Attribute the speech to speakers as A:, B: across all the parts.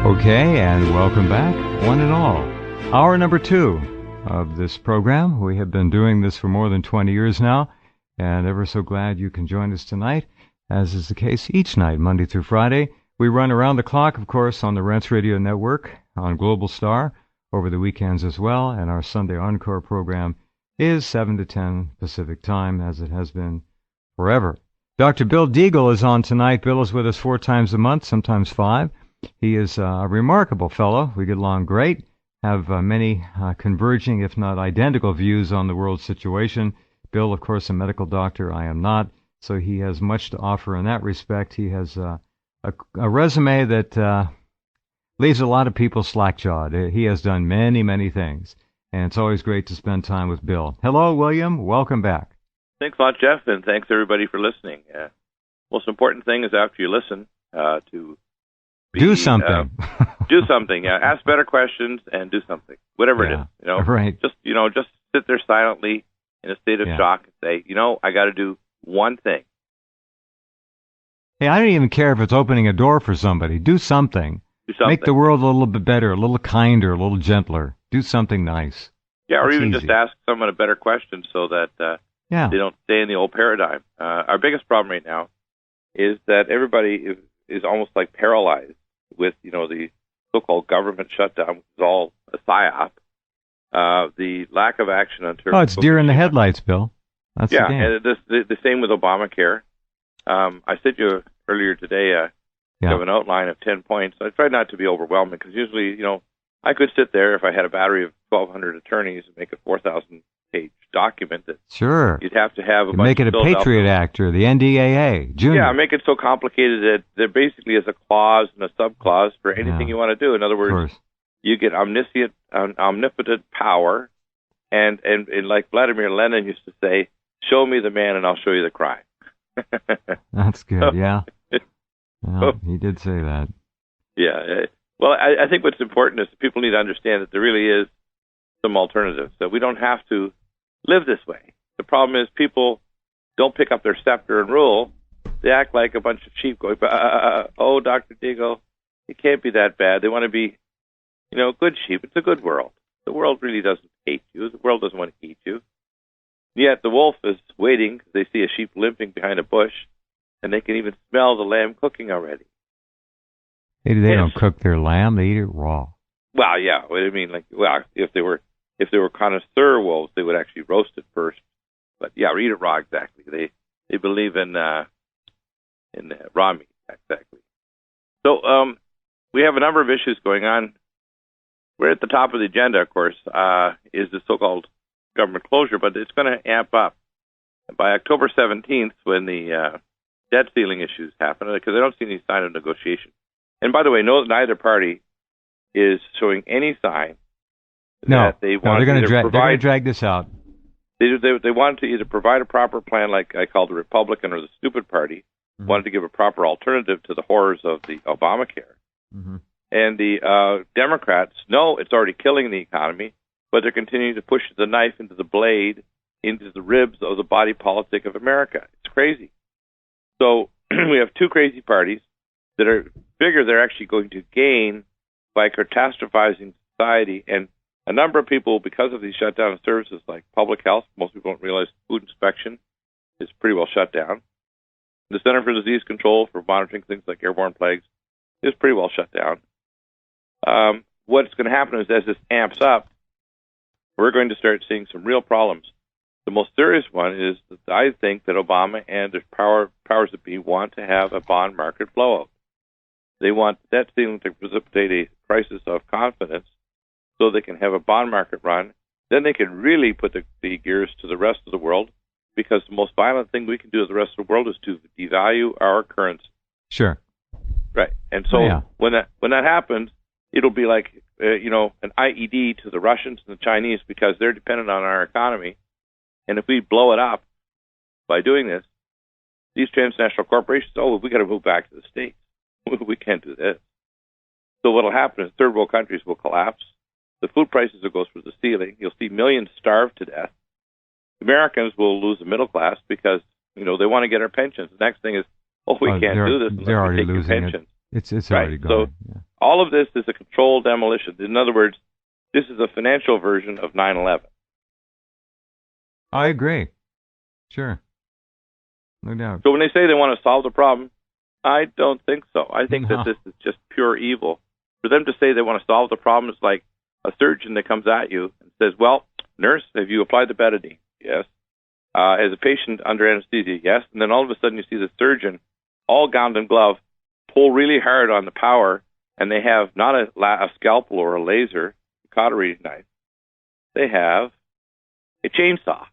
A: Okay, and welcome back, one and all. Hour number 2 of this program. We have been doing this for more than 20 years now, and ever so glad you can join us tonight, as is the case each night, Monday through Friday. We run around the clock, of course, on the Rense Radio Network, on Global Star, over the weekends as well, and our Sunday Encore program is 7 to 10 Pacific Time, as it has been forever. Dr. Bill Deagle is on tonight. Bill is with us 4 times a month, sometimes 5. He is a remarkable fellow. We get along great, have many converging, if not identical, views on the world situation. Bill, of course, a medical doctor. I am not, so he has much to offer in that respect. He has a resume that leaves a lot of people slack-jawed. He has done many, many things, and it's always great to spend time with Bill. Hello, William. Welcome back.
B: Thanks a lot, Jeff, and thanks everybody for listening. Most important thing is after you listen to
A: do something.
B: Do something. Yeah, ask better questions and do something. Whatever it is,
A: Right.
B: Just sit there silently in a state of shock and say, I got to do one thing.
A: Hey, I don't even care if it's opening a door for somebody. Do something. Make the world a little bit better, a little kinder, a little gentler. Do something nice.
B: Yeah, or even just ask someone a better question so that they don't stay in the old paradigm. Our biggest problem right now is that everybody is almost like paralyzed with, the so-called government shutdown, which is all a psyop. The lack of action on terms.
A: Oh, it's deer in the headlights, Bill. That's the game.
B: And the same with Obamacare. I sent you earlier today have an outline of 10 points. I tried not to be overwhelming because usually, I could sit there if I had a battery of 1,200 attorneys and make a 4,000-page document that you'd have to have a bunch
A: make it a Patriot Act or the NDAA. Junior.
B: Yeah, make it so complicated that there basically is a clause and a subclause for anything you want to do. In other words, you get omnipotent power, and like Vladimir Lenin used to say, show me the man and I'll show you the crime.
A: That's good, he did say that.
B: Yeah. Well, I think what's important is people need to understand that there really is some alternatives, that we don't have to live this way. The problem is people don't pick up their scepter and rule. They act like a bunch of sheep going, oh, Dr. Deagle, it can't be that bad. They want to be, good sheep. It's a good world. The world really doesn't hate you. The world doesn't want to eat you. Yet the wolf is waiting because they see a sheep limping behind a bush, and they can even smell the lamb cooking already.
A: They don't cook their lamb; they eat it raw.
B: Well, yeah. What I mean, if they were connoisseur wolves, they would actually roast it first. But yeah, eat it raw. Exactly. They believe in raw meat. Exactly. So we have a number of issues going on. We're at the top of the agenda, of course, is the so-called government closure, but it's going to amp up by October 17th when the debt ceiling issues happen, because I don't see any sign of negotiation. And by the way, neither party is showing any sign that they want
A: they're going to drag this out.
B: They wanted to either provide a proper plan, like I called the Republican or the stupid party, wanted to give a proper alternative to the horrors of the Obamacare. Mm-hmm. And the Democrats, no, it's already killing the economy, but they're continuing to push the knife into the blade, into the ribs of the body politic of America. It's crazy. So we have two crazy parties that figure they're actually going to gain by catastrophizing society. And a number of people, because of these shutdown services like public health, most people don't realize food inspection is pretty well shut down. The Center for Disease Control for monitoring things like airborne plagues is pretty well shut down. What's going to happen is as this amps up, we're going to start seeing some real problems. The most serious one is that I think that Obama and the powers that be want to have a bond market blowout. They want debt ceiling to precipitate a crisis of confidence so they can have a bond market run. Then they can really put the gears to the rest of the world, because the most violent thing we can do to the rest of the world is to devalue our currency.
A: Sure.
B: Right. And so when that happens, it'll be like, an IED to the Russians and the Chinese, because they're dependent on our economy. And if we blow it up by doing this, these transnational corporations, we got to move back to the States. We can't do this. So what will happen is third world countries will collapse. The food prices will go through the ceiling. You'll see millions starve to death. Americans will lose the middle class because, they want to get our pensions. The next thing is, we can't do this.
A: They're already losing
B: pensions.
A: It's already gone.
B: So all of this is a controlled demolition. In other words, this is a financial version of 9/11.
A: I agree. Sure. No doubt.
B: So when they say they want to solve the problem, I don't think so. I think that this is just pure evil. For them to say they want to solve the problem is like a surgeon that comes at you and says, well, nurse, have you applied the betadine? Yes. As a patient under anesthesia? Yes. And then all of a sudden you see the surgeon, all gowned in glove, pull really hard on the power, and they have not a scalpel or a laser, a cautery knife. They have a chainsaw.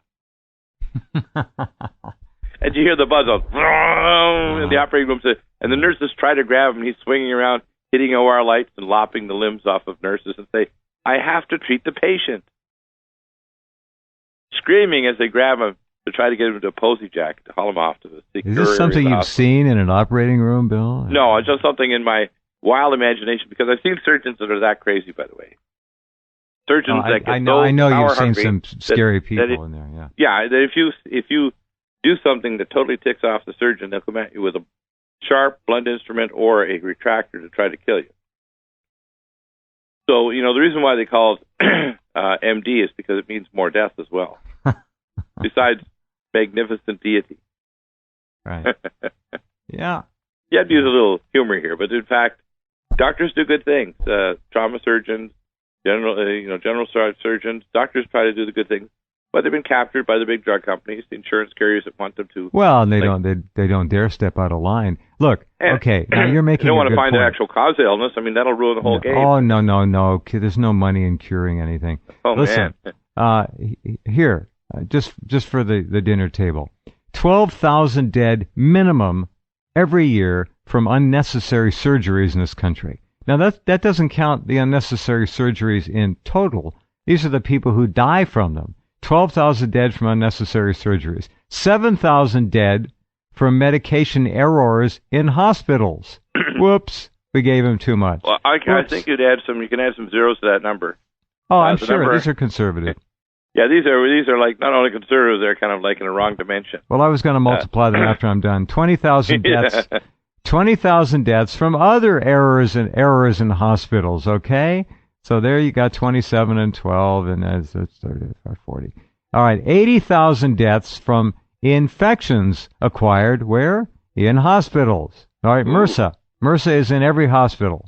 B: And you hear the buzz of in the operating room, and the nurses try to grab him. He's swinging around, hitting OR lights and lopping the limbs off of nurses and say, I have to treat the patient. Screaming as they grab him to try to get him into a posy jacket to haul him off to the security.
A: Is this something you've seen in an operating room, Bill?
B: No, it's just something in my wild imagination, because I've seen surgeons that are that crazy, by the way. Surgeons that get
A: I know you've seen some scary people in there, yeah.
B: Yeah, that if you do something that totally ticks off the surgeon, they'll come at you with a sharp, blunt instrument or a retractor to try to kill you. So, the reason why they call it MD is because it means more death as well. Besides magnificent deity.
A: Right. Yeah.
B: You have to use a little humor here, but in fact, doctors do good things. Trauma surgeons, general surgeons, doctors try to do the good things. But they've been captured by the big drug companies, the insurance carriers that want them to.
A: Well, and they don't dare step out of line. Look, okay, now you're making.
B: They don't want to
A: find
B: the actual cause of illness. I mean, that'll ruin the whole game.
A: Oh no! There's no money in curing anything.
B: Oh,
A: listen,
B: man.
A: Here, just for the dinner table, 12,000 dead minimum every year from unnecessary surgeries in this country. Now that doesn't count the unnecessary surgeries in total. These are the people who die from them. 12,000 dead from unnecessary surgeries. 7,000 dead from medication errors in hospitals. Whoops, we gave him too much.
B: Well, I think you can add some zeros to that number.
A: Oh, I'm sure these are conservative.
B: Yeah, these are like not only conservative, they're kind of like in the wrong dimension.
A: Well, I was going to multiply them after I'm done. 20,000 deaths. 20,000 deaths from other errors in hospitals. Okay. So there you got 27 and 12, and that's 30 or 40. All right, 80,000 deaths from infections acquired where? In hospitals. All right, MRSA. MRSA is in every hospital.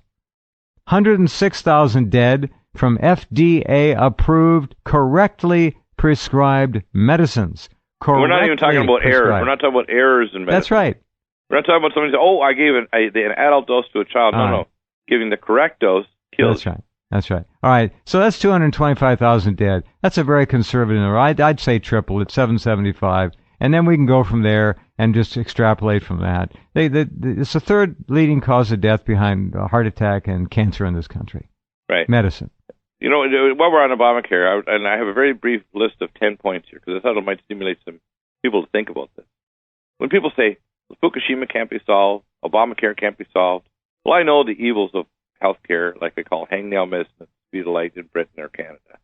A: 106,000 dead from FDA-approved, correctly prescribed medicines.
B: We're not even talking about errors. We're not talking about errors in medicine.
A: That's right.
B: We're not talking about somebody saying, I gave an adult dose to a child. No. Giving the correct dose kills.
A: That's right. That's right. All right. So that's 225,000 dead. That's a very conservative number. I'd say triple. It's 775. And then we can go from there and just extrapolate from that. It's the third leading cause of death behind heart attack and cancer in this country.
B: Right.
A: Medicine.
B: While we're on Obamacare, and I have a very brief list of 10 points here because I thought it might stimulate some people to think about this. When people say, Fukushima can't be solved, Obamacare can't be solved, well, I know the evils of healthcare, like they call hangnail medicine, at the speed of light in Britain or Canada.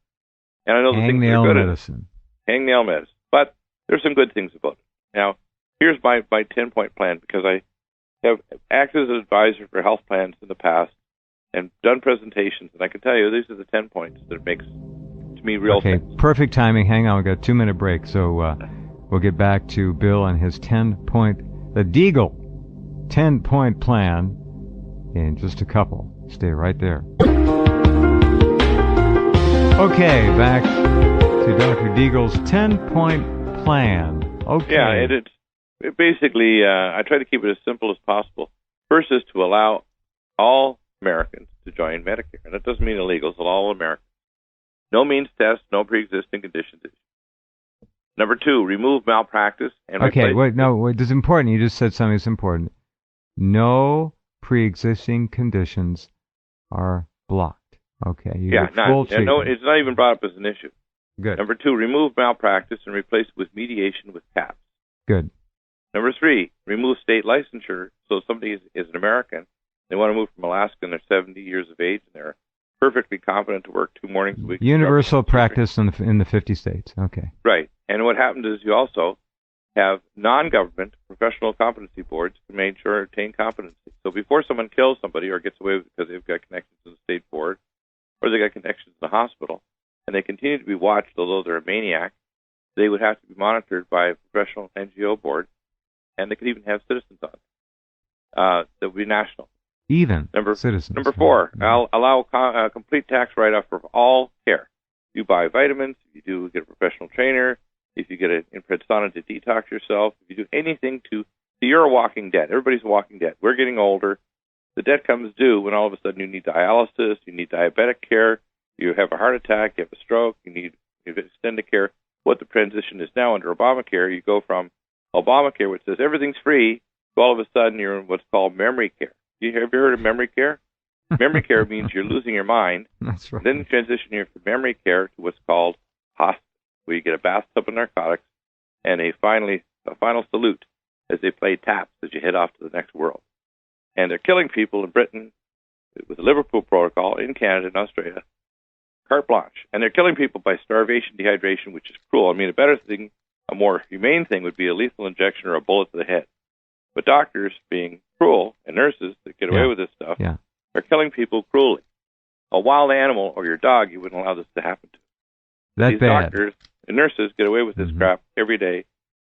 B: And I know the things that are good
A: medicine.
B: Hangnail medicine. But there's some good things about it. Now, here's my 10-point plan, because I have acted as an advisor for health plans in the past and done presentations, and I can tell you these are the 10 points that makes, to me, real sense.
A: Okay, perfect timing. Hang on, we've got a 2-minute break, so we'll get back to Bill and his 10-point, the Deagle 10-point plan in just a couple. Stay right there. Okay, back to Dr. Deagle's 10-point plan. Okay.
B: Yeah, it basically, I try to keep it as simple as possible. First is to allow all Americans to join Medicare. And that doesn't mean illegals, all Americans. No means test, no pre-existing conditions. Number 2, remove malpractice and
A: replace... This is important. You just said something that's important. No pre-existing conditions are blocked. Okay.
B: No, it's not even brought up as an issue.
A: Good.
B: Number 2, remove malpractice and replace it with mediation with TAPS.
A: Good.
B: Number 3, remove state licensure. So if somebody is an American, they want to move from Alaska and they're 70 years of age and they're perfectly competent to work 2 mornings a week.
A: Universal practice in the 50 states. Okay.
B: Right. And what happened is you also have non-government professional competency boards to maintain competency. So before someone kills somebody or gets away with it because they've got connections to the state board or they got connections to the hospital, and they continue to be watched, although they're a maniac, they would have to be monitored by a professional NGO board, and they could even have citizens on it. That would be national.
A: Even citizens.
B: Number 4, allow a complete tax write-off for all care. You buy vitamins, you do get a professional trainer, if you get an infrared sauna to detox yourself, if you do anything to, so you're a walking dead. Everybody's a walking dead. We're getting older. The debt comes due when all of a sudden you need dialysis, you need diabetic care, you have a heart attack, you have a stroke, you need extended care. What the transition is now under Obamacare, you go from Obamacare, which says everything's free, to all of a sudden you're in what's called memory care. Have you heard of memory care? Memory care means you're losing your mind.
A: That's right.
B: Then you transition here from memory care to what's called hospice, where you get a bathtub of narcotics and a final salute as they play taps as you head off to the next world. And they're killing people in Britain with the Liverpool Protocol, in Canada and Australia, carte blanche. And they're killing people by starvation, dehydration, which is cruel. I mean, a better thing, a more humane thing would be a lethal injection or a bullet to the head. But doctors, being cruel, and nurses that get away with this stuff, are killing people cruelly. A wild animal or your dog, you wouldn't allow this to happen to. These doctors and nurses get away with this crap every day,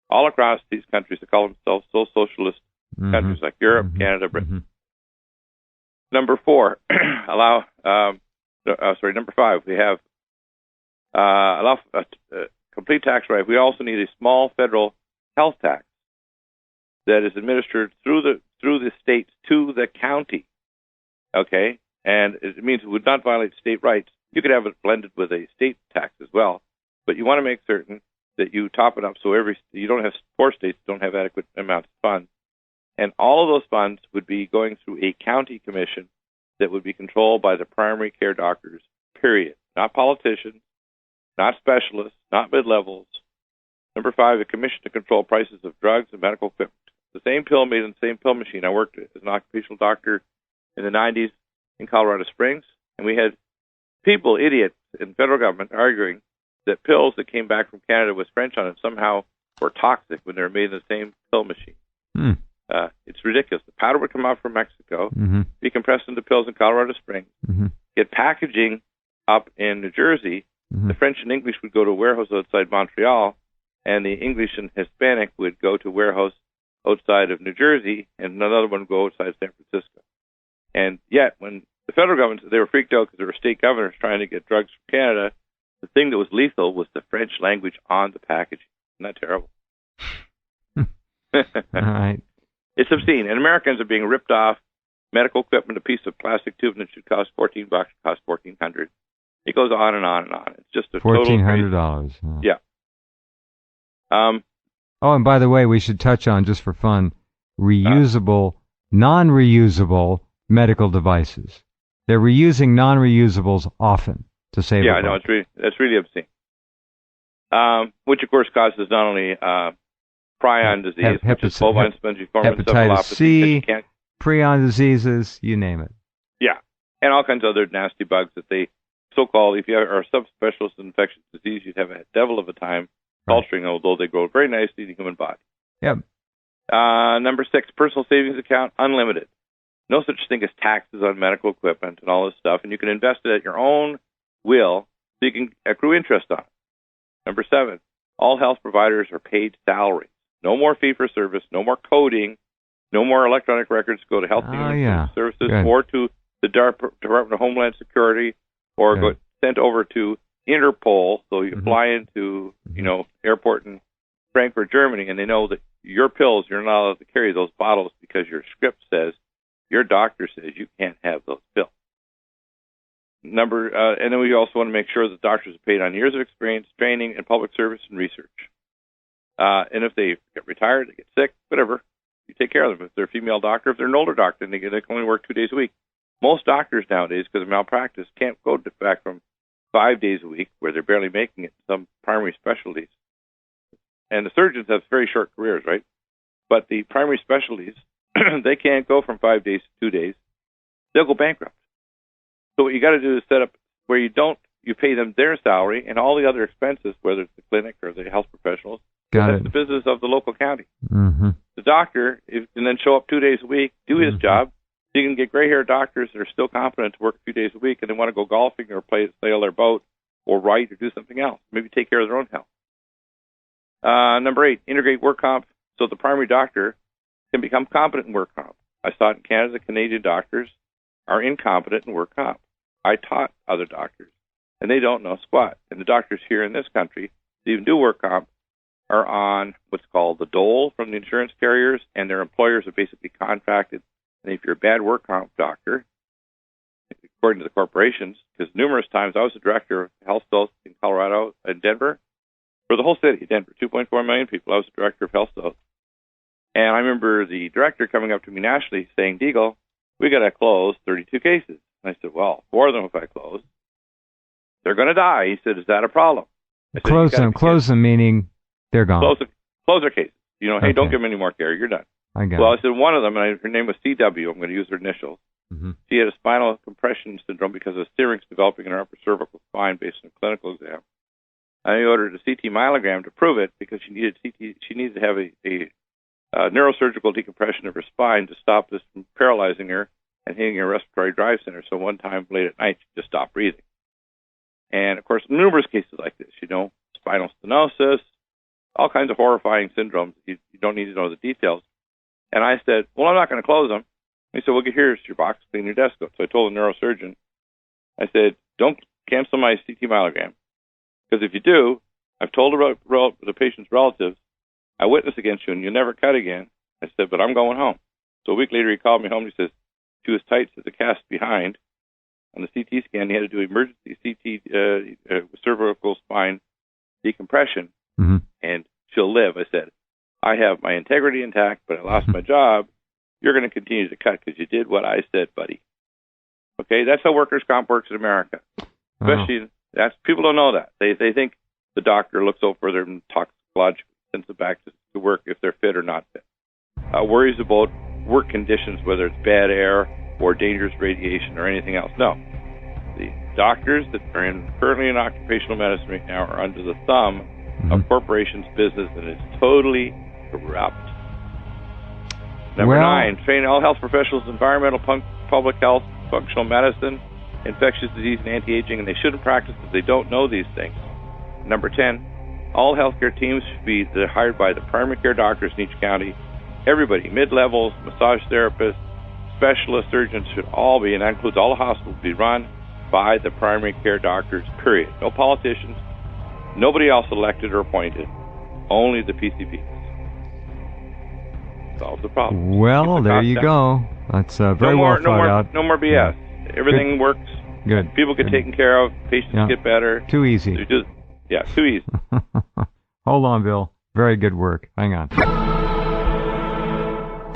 B: all across these countries that call themselves so socialist countries like Europe, Canada, Britain. Number 4, number 5, we have allow complete tax right. We also need a small federal health tax that is administered through the states to the county. Okay, and it means it would not violate state rights. You could have it blended with a state tax as well, but you want to make certain that you top it up so you don't have 4 states don't have adequate amounts of funds, and all of those funds would be going through a county commission that would be controlled by the primary care doctors. Period. Not politicians, not specialists, not mid-levels. Number 5, a commission to control prices of drugs and medical equipment. The same pill made in the same pill machine. I worked as an occupational doctor in the 90s in Colorado Springs, and we had people, idiots in the federal government, arguing that pills that came back from Canada with French on it somehow were toxic when they were made in the same pill machine. It's ridiculous. The powder would come out from Mexico, be compressed into pills in Colorado Springs, get packaging up in New Jersey. The French and English would go to a warehouse outside Montreal, and the English and Hispanic would go to a warehouse outside of New Jersey, and another one would go outside San Francisco. And yet, when the federal government, they were freaked out because there were state governors trying to get drugs from Canada, the thing that was lethal was the French language on the packaging. Isn't that terrible?
A: All right.
B: It's obscene. And Americans are being ripped off. Medical equipment, a piece of plastic tube that should cost $14, costs $1,400. It goes on and on and on. It's just a
A: $1,400.
B: Yeah.
A: And by the way, we should touch on, just for fun, reusable, non-reusable medical devices. They're reusing non-reusables often to save.
B: Yeah, I know. That's really obscene. Which of course causes not only prion disease, which is bovine spongiform
A: hepatitis C, prion diseases, you name it.
B: Yeah, and all kinds of other nasty bugs that they so-called, if you are a subspecialist in infectious disease, you'd have a devil of a time culturing, although they grow very nicely in the human body.
A: Yep.
B: Number 6, personal savings account, unlimited. No such thing as taxes on medical equipment and all this stuff, and you can invest it at your own will so you can accrue interest on it. Number 7, all health providers are paid salaries. No more fee-for-service, no more coding, no more electronic records go to Health and Human Services or to the Department of Homeland Security or go sent over to Interpol, so you fly into, airport in Frankfurt, Germany, and they know that your pills, you're not allowed to carry those bottles because your script says, your doctor says you can't have those pills. And then we also want to make sure that doctors are paid on years of experience, training, and public service and research. And if they get retired, they get sick, whatever, you take care of them. If they're a female doctor, if they're an older doctor, then they can only work 2 days a week. Most doctors nowadays, because of malpractice, can't go back from 5 days a week, where they're barely making it, some primary specialties. And the surgeons have very short careers, right? But the primary specialties, they can't go from 5 days to 2 days. They'll go bankrupt. So what you got to do is set up where you pay them their salary and all the other expenses, whether it's the clinic or the health professionals, That's the business of the local county.
A: Mm-hmm.
B: The doctor can then show up 2 days a week, do his job. So you can get gray-haired doctors that are still competent to work a few days a week, and they want to go golfing or sail their boat or write or do something else. Maybe take care of their own health. Number 8, integrate work comp so the primary doctor can become competent in work comp. I saw it in Canada. Canadian doctors are incompetent in work comp. I taught other doctors, and they don't know squat. And the doctors here in this country that even do work comp are on what's called the dole from the insurance carriers, and their employers are basically contracted. And if you're a bad work comp doctor, according to the corporations, because numerous times I was the director of Health South in Colorado and Denver, for the whole city, Denver, 2.4 million people, I was the director of Health South. And I remember the director coming up to me nationally saying, Deagle, we got to close 32 cases. And I said, well, 4 of them if I close, they're going to die. He said, is that a problem?
A: Close them meaning they're gone.
B: Close their cases. Hey, don't give them any more care. You're done.
A: I
B: said one of them, and her name was CW. I'm going to use her initials. Mm-hmm. She had a spinal compression syndrome because of syrinx developing in her upper cervical spine based on a clinical exam. I ordered a CT myelogram to prove it because she needed to have a neurosurgical decompression of her spine to stop this from paralyzing her and hitting her respiratory drive center. So one time late at night, she just stopped breathing. And, of course, numerous cases like this, spinal stenosis, all kinds of horrifying syndromes. You don't need to know the details. And I said, well, I'm not going to close them. He said, well, here's your box, clean your desk up. So I told the neurosurgeon, I said, don't cancel my CT myelogram. Because if you do, I've told the patient's relatives, I witness against you and you'll never cut again. I said, but I'm going home. So a week later, he called me home and he says, she was tight as a cast behind. On the CT scan, he had to do emergency CT cervical spine decompression, and she'll live. I said, I have my integrity intact, but I lost my job. You're going to continue to cut because you did what I said, buddy. Okay, that's how workers' comp works in America. Especially, people don't know that. They think the doctor looks over them toxicologically, sends them back to work if they're fit or not fit. Worries about work conditions, whether it's bad air or dangerous radiation or anything else. No. The doctors that are currently in occupational medicine right now are under the thumb of corporations' business, and it's totally corrupt. Number 9, train all health professionals in environmental, public health, functional medicine, infectious disease, and anti-aging, and they shouldn't practice if they don't know these things. Number 10, all healthcare teams should be hired by the primary care doctors in each county. Everybody, mid-levels, massage therapists, specialist surgeons should all be, and that includes all the hospitals, be run by the primary care doctors, period. No politicians, nobody else elected or appointed, only the PCPs. Solve the problem.
A: Well, there you go. That's very well thought out.
B: No more BS. Yeah. Everything works.
A: Good.
B: People get taken care of. Patients get better.
A: Too easy.
B: Too easy.
A: Hold on, Bill. Very good work. Hang on.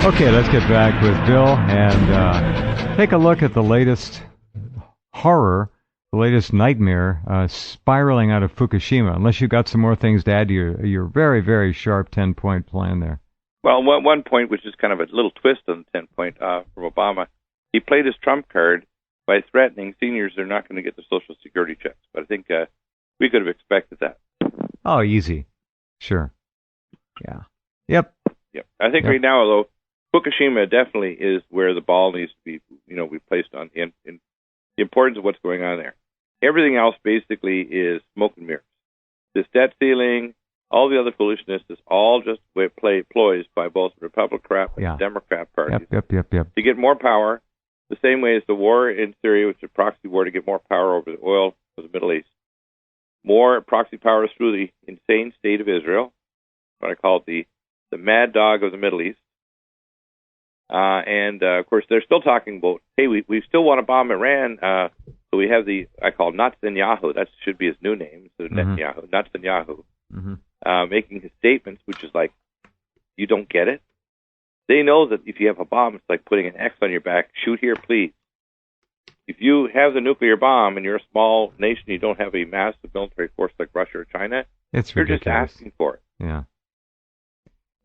A: Okay, let's get back with Bill and take a look at the latest horror, the latest nightmare spiraling out of Fukushima, unless you've got some more things to add to your very, very sharp 10-point plan there.
B: Well, one point, which is kind of a little twist on the 10-point from Obama, he played his trump card by threatening seniors they're not going to get the Social Security checks. But I think we could have expected that.
A: Oh, easy. Sure. Yeah. Yep.
B: I think right now, though, Fukushima definitely is where the ball needs to be, be placed on in the importance of what's going on there. Everything else basically is smoke and mirrors. This debt ceiling, all the other foolishness is all just ploys by both the Republican and Democrat parties to get more power, the same way as the war in Syria, which is a proxy war to get more power over the oil of the Middle East. More proxy powers through the insane state of Israel, what I call the mad dog of the Middle East. And of course, they're still talking about, hey, we still want to bomb Iran. So we have I call Netanyahu. That should be his new name. So Netanyahu. Making his statements, which is like, you don't get it? They know that if you have a bomb, it's like putting an X on your back. Shoot here, please. If you have the nuclear bomb and you're a small nation, you don't have a massive military force like Russia or China, you're just asking for it.
A: Yeah.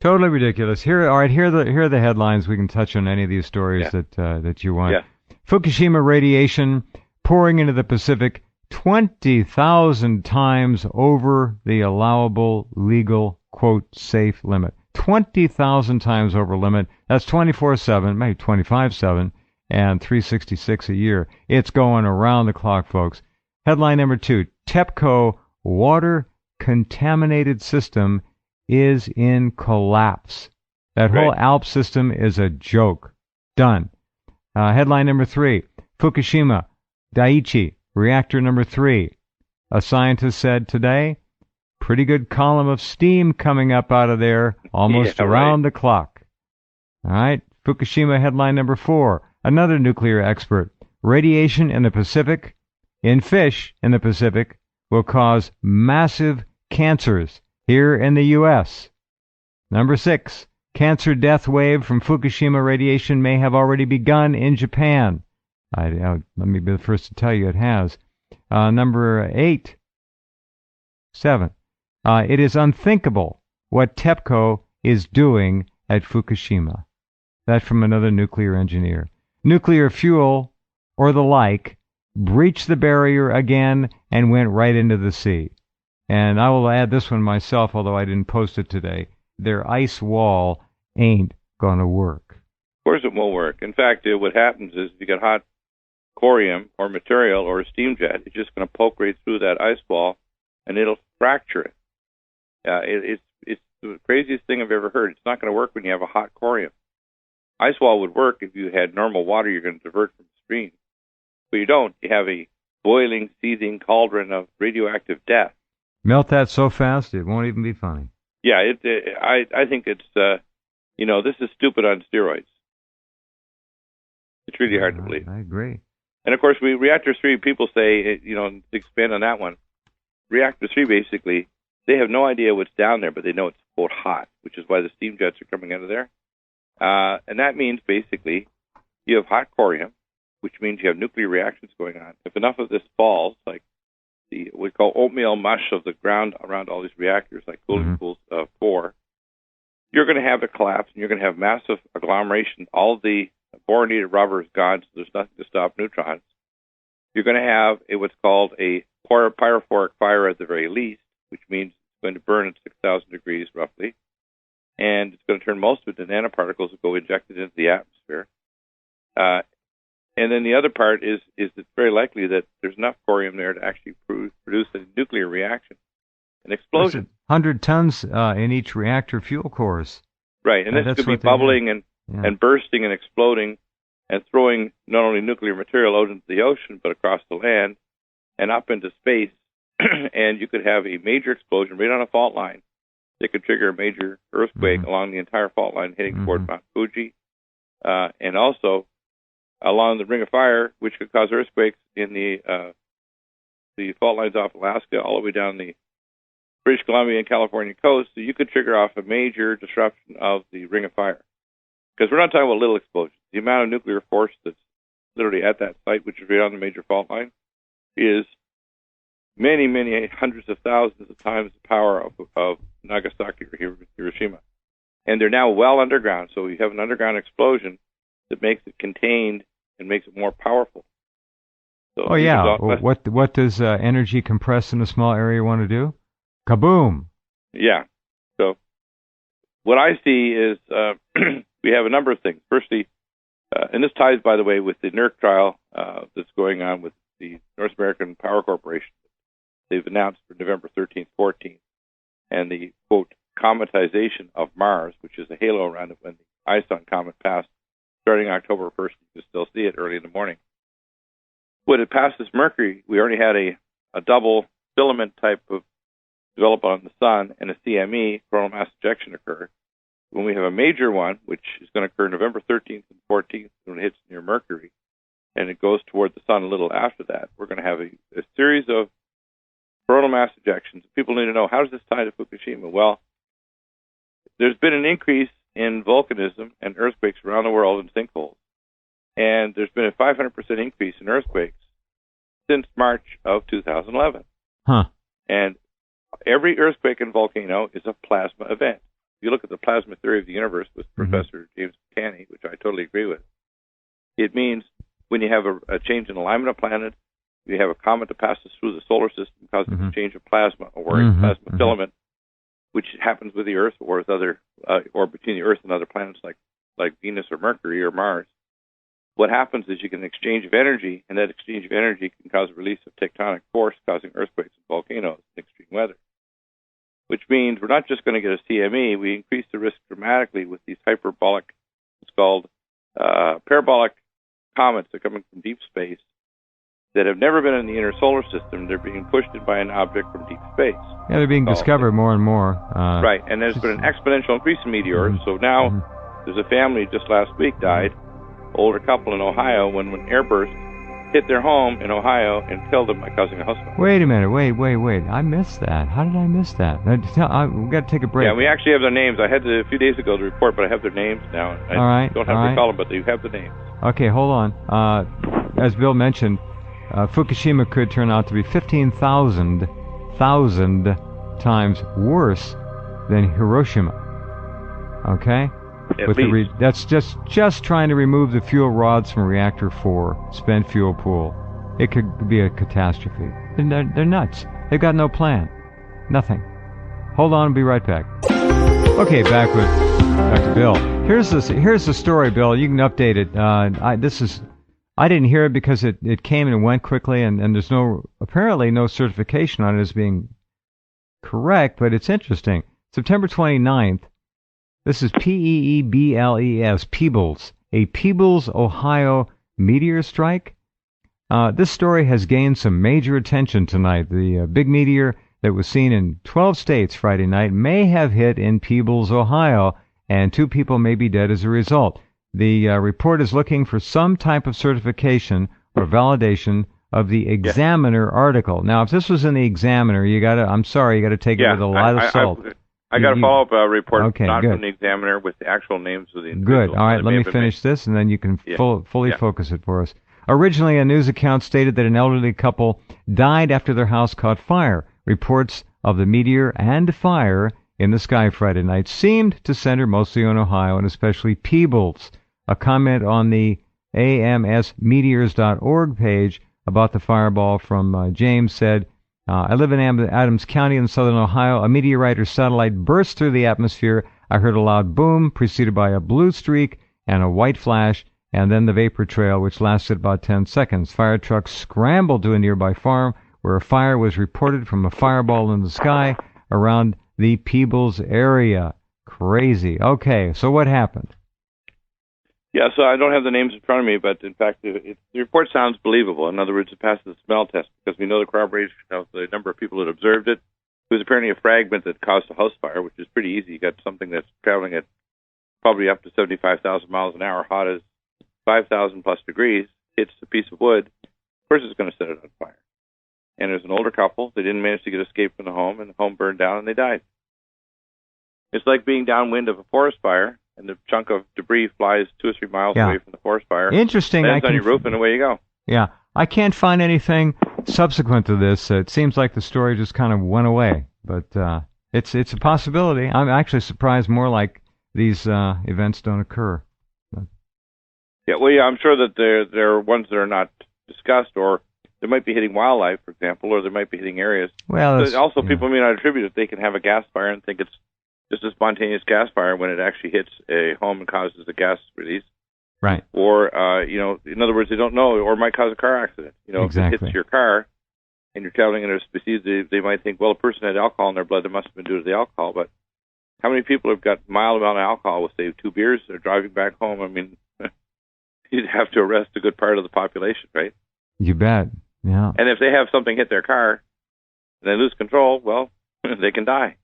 A: Totally ridiculous. All right, here are the headlines. We can touch on any of these stories that you want.
B: Yeah.
A: Fukushima radiation pouring into the Pacific 20,000 times over the allowable legal quote, safe limit. 20,000 times over limit. That's 24/7, maybe 25/7, and 366 a year. It's going around the clock, folks. Headline number 2, TEPCO water contaminated system is in collapse. That whole ALP system is a joke. Done. Headline number 3, Fukushima Daiichi reactor number 3. A scientist said today, pretty good column of steam coming up out of there almost around the clock. All right. Fukushima headline number 4. Another nuclear expert. Radiation in the Pacific, in fish in the Pacific, will cause massive cancers here in the U.S. Number 6. Cancer death wave from Fukushima radiation may have already begun in Japan. Let me be the first to tell you it has. Number 7. It is unthinkable what TEPCO is doing at Fukushima. That's from another nuclear engineer. Nuclear fuel or the like breached the barrier again and went right into the sea. And I will add this one myself, although I didn't post it today. Their ice wall ain't going to work.
B: Of course it won't work. In fact, what happens is if you get hot corium or material or a steam jet, it's just going to poke right through that ice wall and it'll fracture it. It's the craziest thing I've ever heard. It's not going to work when you have a hot corium. Ice wall would work if you had normal water you're going to divert from the stream. But you don't. You have a boiling, seething cauldron of radioactive death.
A: Melt that so fast it won't even be funny.
B: Yeah, I think it's, this is stupid on steroids. It's really hard to believe.
A: I agree.
B: And, of course, Reactor 3, people say, to expand on that one, Reactor 3, basically, they have no idea what's down there, but they know it's, quote, hot, which is why the steam jets are coming out of there. And that means, basically, you have hot corium, which means you have nuclear reactions going on. If enough of this falls, like what we call oatmeal mush of the ground around all these reactors, like Cooling Pools 4, you're going to have a collapse, and you're going to have massive agglomeration. All the boronated rubber is gone, so there's nothing to stop neutrons. You're going to have what's called a pyrophoric fire at the very least, which means it's going to burn at 6,000 degrees roughly, and it's going to turn most of it into nanoparticles that go injected into the atmosphere. And then the other part is it's very likely that there's enough corium there to actually produce a nuclear reaction, an explosion.
A: 100 tons in each reactor fuel cores.
B: Right, and this could be bubbling and bursting and exploding and throwing not only nuclear material out into the ocean, but across the land and up into space. And you could have a major explosion right on a fault line that could trigger a major earthquake along the entire fault line heading toward Mount Fuji. And also along the Ring of Fire, which could cause earthquakes in the fault lines off Alaska all the way down the British Columbia and California coast. So you could trigger off a major disruption of the Ring of Fire. Because we're not talking about little explosions. The amount of nuclear force that's literally at that site, which is right on the major fault line, is many, many hundreds of thousands of times the power of Nagasaki or Hiroshima. And they're now well underground, so you have an underground explosion that makes it contained and makes it more powerful. So what does energy compressed in a small area want to do? Kaboom! Yeah. So what I see is we have a number of things. Firstly, and this ties, by the way, with the NERC trial that's going on with the North American Power Corporation. They've announced for November 13th, 14th, and the, quote, cometization of Mars, which is a halo around it when the Ison comet passed starting October 1st. You can still see it early in the morning. When it passes Mercury, we already had a double filament type of develop on the sun and a CME, coronal mass ejection, occur. When we have a major one, which is going to occur November 13th and 14th when it hits near Mercury, and it goes toward the sun a little after that, we're going to have a series of coronal mass ejections. People need to know, how does this tie to Fukushima? Well, there's been an increase in volcanism and earthquakes around the world in sinkholes. And there's been a 500% increase in earthquakes since March of 2011. And every earthquake and volcano is a plasma event. If you look at the plasma theory of the universe with Professor James Buchanan, which I totally agree with, it means when you have a change in alignment of planets, you have a comet that passes through the solar system causing a change of plasma or plasma filament. which happens with the Earth or with other, or between the Earth and other planets like Venus or Mercury or Mars, what happens is you get an exchange of energy, and that exchange of energy can cause a release of tectonic force, causing earthquakes and volcanoes and extreme weather. Which means we're not just going to get a CME, we increase the risk dramatically with these hyperbolic, it's called parabolic comets that are coming from deep space that have never been in the inner solar system. They're being pushed in by an object from deep space.
A: Yeah, they're being discovered more and more.
B: Right, and there's been an exponential increase in meteors. So now there's a family just last week died, older couple in Ohio, when airburst hit their home in Ohio and killed them by causing a house fire.
A: Wait a minute, wait. I missed that. How did I miss that? We've got to take a break.
B: Yeah, we actually have their names. I had to, a few days ago to report, but I have their names now. I don't have to recall them, but they have the names.
A: Okay, hold on. As Bill mentioned, Fukushima could turn out to be 15,000 times worse than Hiroshima. Okay?
B: At least.
A: That's just trying to remove the fuel rods from reactor 4, spent fuel pool. It could be a catastrophe. They're nuts. They've got no plan. Nothing. Hold on, I'll be right back. Okay, back with Dr. Bill. Here's the story, Bill. You can update it. I didn't hear it because it came and went quickly, and there's apparently no certification on it as being correct, but it's interesting. September 29th, this is Peebles, Peebles, a Peebles, Ohio meteor strike. This story has gained some major attention tonight. The big meteor that was seen in 12 states Friday night may have hit in Peebles, Ohio, and 2 people may be dead as a result. The report is looking for some type of certification or validation of the Examiner article. Now, if this was in the Examiner, you got to take it with a lot of salt.
B: I got a follow-up report,
A: okay,
B: not
A: good.
B: from the Examiner, with the actual names of the individuals.
A: Good. All right, let me finish this, and then you can fully focus it for us. Originally, a news account stated that an elderly couple died after their house caught fire. Reports of the meteor and fire in the sky Friday night seemed to center mostly on Ohio, and especially Peebles. A comment on the amsmeteors.org page about the fireball from James said, I live in Adams County in southern Ohio. A meteorite or satellite burst through the atmosphere. I heard a loud boom, preceded by a blue streak and a white flash, and then the vapor trail, which lasted about 10 seconds. Fire trucks scrambled to a nearby farm, where a fire was reported from a fireball in the sky around the Peebles area. Crazy. Okay, so what happened?
B: Yeah, so I don't have the names in front of me, but in fact, the report sounds believable. In other words, it passed the smell test because we know the corroboration of the number of people that observed it. It was apparently a fragment that caused a house fire, which is pretty easy. You got something that's traveling at probably up to 75,000 miles an hour, hot as 5,000 plus degrees, hits a piece of wood. Of course, it's going to set it on fire. And there's an older couple. They didn't manage to get escape from the home, and the home burned down, and they died. It's like being downwind of a forest fire, and the chunk of debris flies 2 or 3 miles away from the forest fire.
A: Interesting.
B: Lands on your roof, and away you go.
A: Yeah. I can't find anything subsequent to this. It seems like the story just kind of went away. But it's a possibility. I'm actually surprised more like these events don't occur.
B: Yeah, well, I'm sure that there are ones that are not discussed, or they might be hitting wildlife, for example, or they might be hitting areas.
A: Well,
B: also, people may not attribute it. They can have a gas fire and think it's just a spontaneous gas fire when it actually hits a home and causes a gas release.
A: Right.
B: Or, in other words, they don't know, or might cause a car accident.
A: Exactly.
B: If it hits your car and you're traveling in a species, they might think, well, a person had alcohol in their blood. That must have been due to the alcohol. But how many people have got mild amount of alcohol with, say, 2 beers? They're driving back home. I mean, you'd have to arrest a good part of the population, right?
A: You bet. Yeah.
B: And if they have something hit their car and they lose control, well, they can die.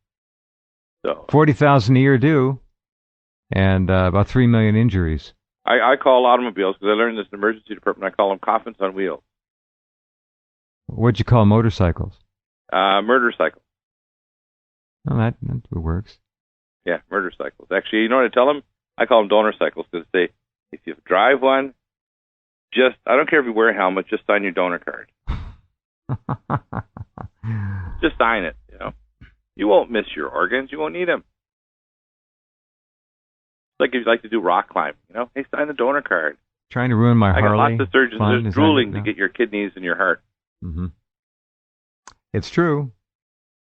B: So
A: 40,000 a year due, and about 3 million injuries.
B: I call automobiles, because I learned this in the emergency department, I call them coffins on wheels.
A: What'd you call motorcycles?
B: Murder cycles.
A: Oh, that works.
B: Yeah, murder cycles. Actually, you know what I tell them? I call them donor cycles, because if you drive one, I don't care if you wear a helmet, just sign your donor card. Just sign it, You won't miss your organs. You won't need them. Like if you like to do rock climbing, hey, sign the donor card.
A: Trying to ruin my Harley.
B: I got lots of surgeons that are drooling to get your kidneys and your heart.
A: Mm-hmm. It's true.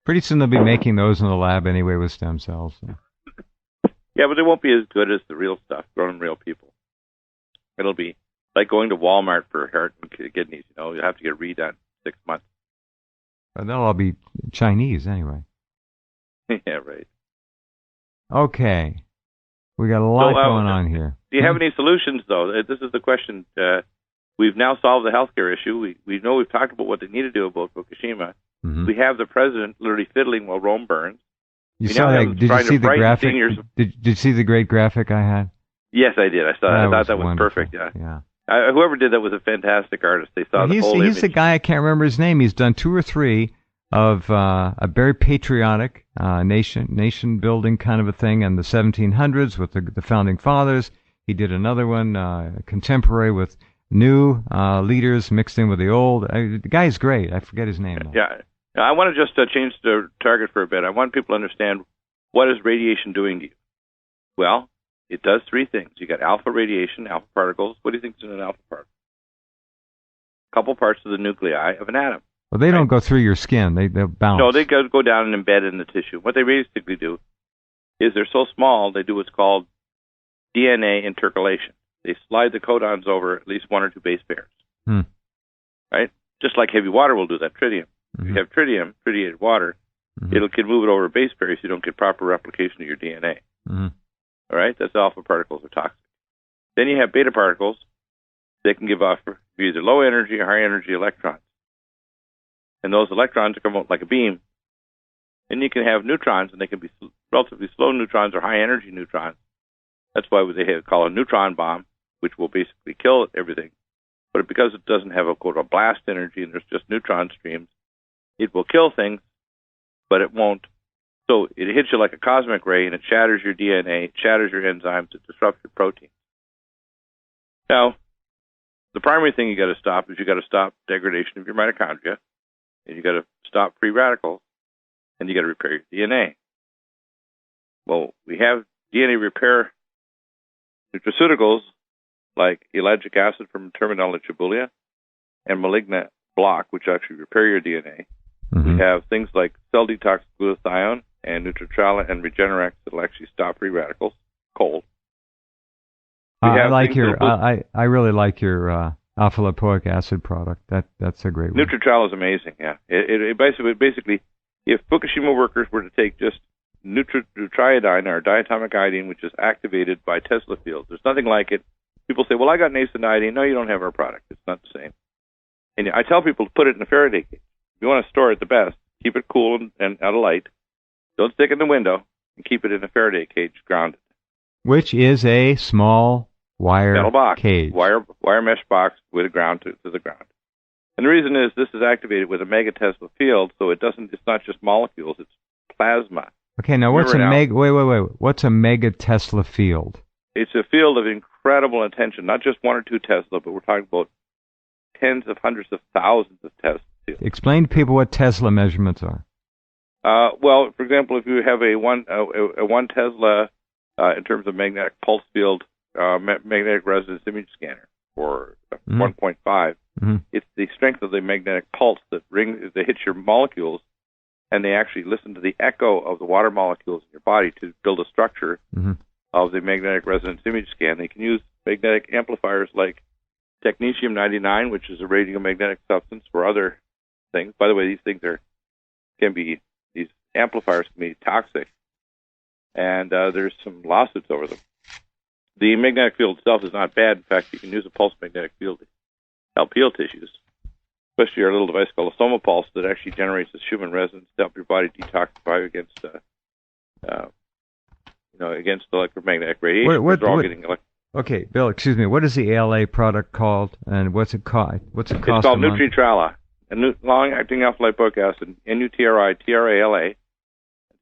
A: Pretty soon they'll be making those in the lab anyway with stem cells. So.
B: Yeah, but they won't be as good as the real stuff grown in real people. It'll be like going to Walmart for heart and kidneys. You have to get redone in 6 months.
A: But they'll all be Chinese anyway.
B: Yeah, right.
A: Okay. We got a lot going on here.
B: Do you have any solutions, though? This is the question. We've now solved the healthcare issue. We know we've talked about what they need to do about Fukushima. Mm-hmm. We have the president literally fiddling while Rome burns.
A: You saw that? Did you see the graphic? Did you see the great graphic I had?
B: Yes, I did. I saw. I thought that was perfect. Yeah. Whoever did that was a fantastic artist. They saw the whole image. He's the guy,
A: I can't remember his name. He's done 2 or 3 of a very patriotic nation building kind of a thing in the 1700s with the founding fathers. He did another one contemporary with new leaders mixed in with the old. The guy's great. I forget his name.
B: Yeah. I want to just change the target for a bit. I want people to understand, what is radiation doing to you? Well, it does 3 things. You got alpha radiation, alpha particles. What do you think is in an alpha particle? A couple parts of the nuclei of an atom.
A: Well, they don't go through your skin. They'll bounce.
B: No, they go down and embed in the tissue. What they basically do is they're so small, they do what's called DNA intercalation. They slide the codons over at least 1 or 2 base pairs. Right? Just like heavy water will do that, tritium. If you have tritium, tritiated water, it can move it over a base pair so you don't get proper replication of your DNA. All right? That's alpha particles are toxic. Then you have beta particles. They can give off either low energy or high energy electrons. And those electrons come out like a beam. And you can have neutrons, and they can be relatively slow neutrons or high energy neutrons. That's why they call a neutron bomb, which will basically kill everything. But because it doesn't have a blast energy and there's just neutron streams, it will kill things, but it won't. So it hits you like a cosmic ray, and it shatters your DNA, it shatters your enzymes, it disrupts your protein. Now, the primary thing you got to stop is you got to stop degradation of your mitochondria, and you got to stop free radicals, and you got to repair your DNA. Well, we have DNA repair nutraceuticals like ellagic acid from Terminella tubulia and malignant block, which actually repair your DNA. We have things like cell detox glutathione and Nutritrala and Regenerax that will actually stop free radicals cold. I really like your alpha lipoic acid product. That's a great one. Nutritrala is amazing. Yeah, it basically, if Fukushima workers were to take just nutriodine or diatomic iodine, which is activated by Tesla fields, there's nothing like it. People say, "Well, I got nascent iodine." No, you don't have our product. It's not the same. And I tell people to put it in a Faraday cage. If you want to store it the best, keep it cool and out of light. Don't stick it in the window, and keep it in a Faraday cage grounded.
A: Which is a small wire
B: metal box,
A: cage.
B: Wire mesh box with a ground to the ground. And the reason is this is activated with a megatesla field, so it's not just molecules, it's plasma.
A: Okay, now what's What's a megatesla field?
B: It's a field of incredible intention, not just 1 or 2 Tesla, but we're talking about tens of hundreds of thousands of Tesla fields.
A: Explain to people what Tesla measurements are.
B: Well, for example, if you have a 1 Tesla in terms of magnetic pulse field, magnetic resonance image scanner, or 1.5, it's the strength of the magnetic pulse that hits your molecules, and they actually listen to the echo of the water molecules in your body to build a structure of the magnetic resonance image scan. They can use magnetic amplifiers like technetium-99, which is a radiomagnetic substance, for other things. By the way, these amplifiers can be toxic, and there's some lawsuits over them. The magnetic field itself is not bad. In fact, you can use a pulse magnetic field to help heal tissues, especially our little device called a Soma Pulse that actually generates this human resonance to help your body detoxify against against electromagnetic radiation.
A: Okay, Bill, excuse me. What is the ALA product called, and what's it cost? It's
B: called Nutritrala, a long-acting alpha-lipoic acid, N-U-T-R-I, T-R-A-L-A. It's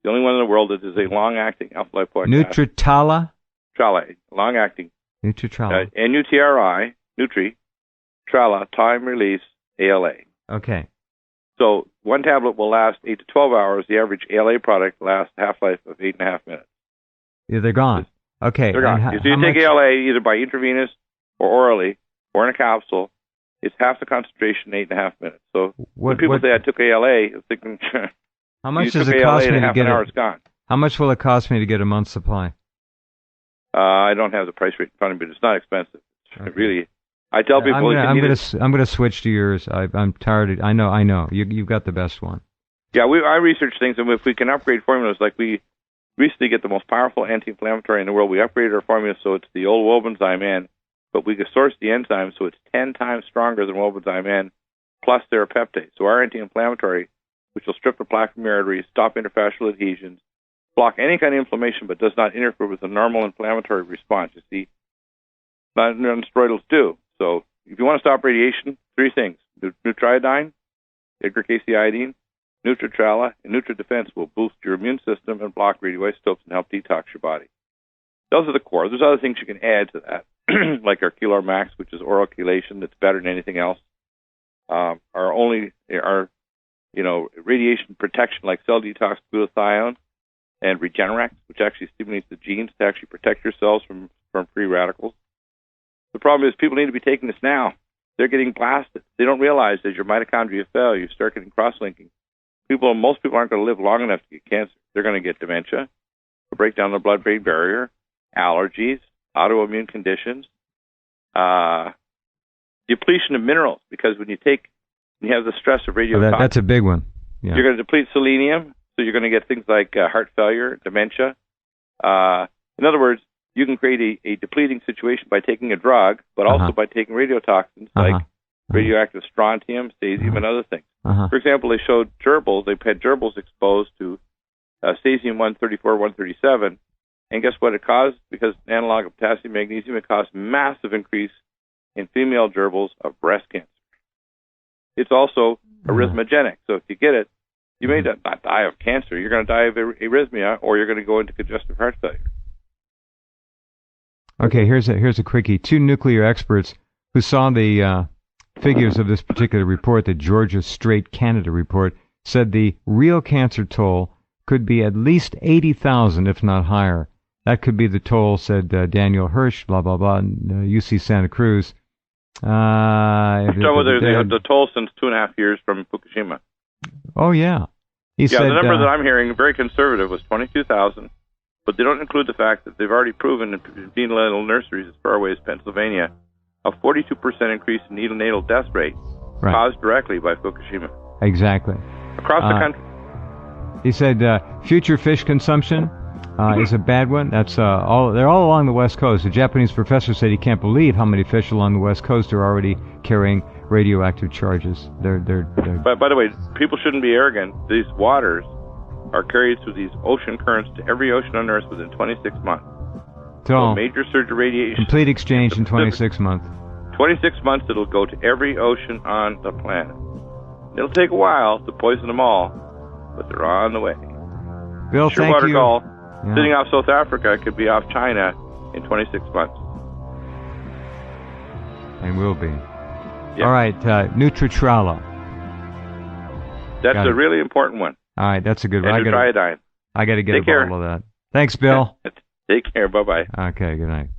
B: the only one in the world that is a long-acting alpha-lipoic acid.
A: Nutritrala?
B: Trala, long-acting.
A: Nutritrala.
B: N-U-T-R-I, Nutri, Trala, time-release, ALA.
A: Okay.
B: So 1 tablet will last 8 to 12 hours. The average ALA product lasts a half-life of 8.5 minutes.
A: Yeah, they're gone. Okay.
B: They're gone. So you take ALA either by intravenous or orally or in a capsule. It's half the concentration in 8.5 minutes. So when people say I took ALA, I'm thinking
A: How much
B: you
A: does
B: took
A: it
B: ALA
A: cost
B: in
A: me to
B: half
A: get
B: an hour,
A: it?
B: it's gone.
A: How much will it cost me to get a month's supply?
B: I don't have the price rate in front of me, but it's not expensive.
A: Okay.
B: Really, I tell people
A: I'm gonna switch to yours. I'm tired. I know. You've got the best one.
B: Yeah, I research things, and if we can upgrade formulas, like we recently get the most powerful anti-inflammatory in the world, we upgraded our formula so it's the old Wobenzyme N, but we can source the enzyme so it's 10 times stronger than Wobenzyme N, plus serapeptase. So our anti-inflammatory, which will strip the plaque from your arteries, stop interfascial adhesions, block any kind of inflammation, but does not interfere with the normal inflammatory response. You see, non-steroidals do. So if you want to stop radiation, 3 things: Nutriodine, Iodine, Nutritrala, and NutriDefense will boost your immune system and block radioisotopes and help detox your body. Those are the core. There's other things you can add to that, like our Quelor Max, which is oral chelation that's better than anything else. Our radiation protection, like cell detox, glutathione, and Regenerax, which actually stimulates the genes to actually protect your cells from free radicals. The problem is people need to be taking this now. They're getting blasted. They don't realize as your mitochondria fail, you start getting cross-linking. Most people aren't going to live long enough to get cancer. They're going to get dementia, a breakdown of the blood-brain barrier, allergies, autoimmune conditions, depletion of minerals, because when you have the stress of radiotoxins.
A: That's a big one. Yeah.
B: You're going to deplete selenium, so you're going to get things like heart failure, dementia. In other words, you can create a depleting situation by taking a drug, but also by taking radiotoxins like radioactive strontium, cesium, and other things. For example, they showed gerbils. They had gerbils exposed to cesium-134, 137, and guess what it caused? Because an analog of potassium, magnesium, it caused massive increase in female gerbils of breast cancer. It's also arrhythmogenic. So if you get it, you may not die of cancer. You're going to die of arrhythmia, or you're going to go into congestive heart failure.
A: Okay, here's a quickie. 2 nuclear experts who saw the figures of this particular report, the Georgia Strait Canada report, said the real cancer toll could be at least 80,000, if not higher. That could be the toll, said Daniel Hirsch, blah, blah, blah, UC Santa Cruz.
B: The toll since 2.5 years from Fukushima.
A: Oh, yeah. He said,
B: the number that I'm hearing, very conservative, was 22,000, but they don't include the fact that they've already proven in neonatal nurseries as far away as Pennsylvania a 42% increase in neonatal death rate caused directly by Fukushima.
A: Exactly.
B: Across the country.
A: He said future fish consumption is a bad one. They're all along the West Coast. The Japanese professor said he can't believe how many fish along the West Coast are already carrying radioactive charges.
B: But by the way, people shouldn't be arrogant. These waters are carried through these ocean currents to every ocean on Earth within 26 months. So major surge of radiation.
A: Complete exchange in 26 months.
B: 26 months it'll go to every ocean on the planet. It'll take a while to poison them all, but they're on the way.
A: Bill, thank you.
B: Gall, sitting off South Africa, could be off China in 26 months.
A: And will be.
B: Yeah.
A: All right, Nutritrala.
B: That's a really important one.
A: All right, that's a good one.
B: And Nutriodine.
A: I got to get a bottle of that. Thanks, Bill.
B: Take care. Bye-bye.
A: Okay, good night.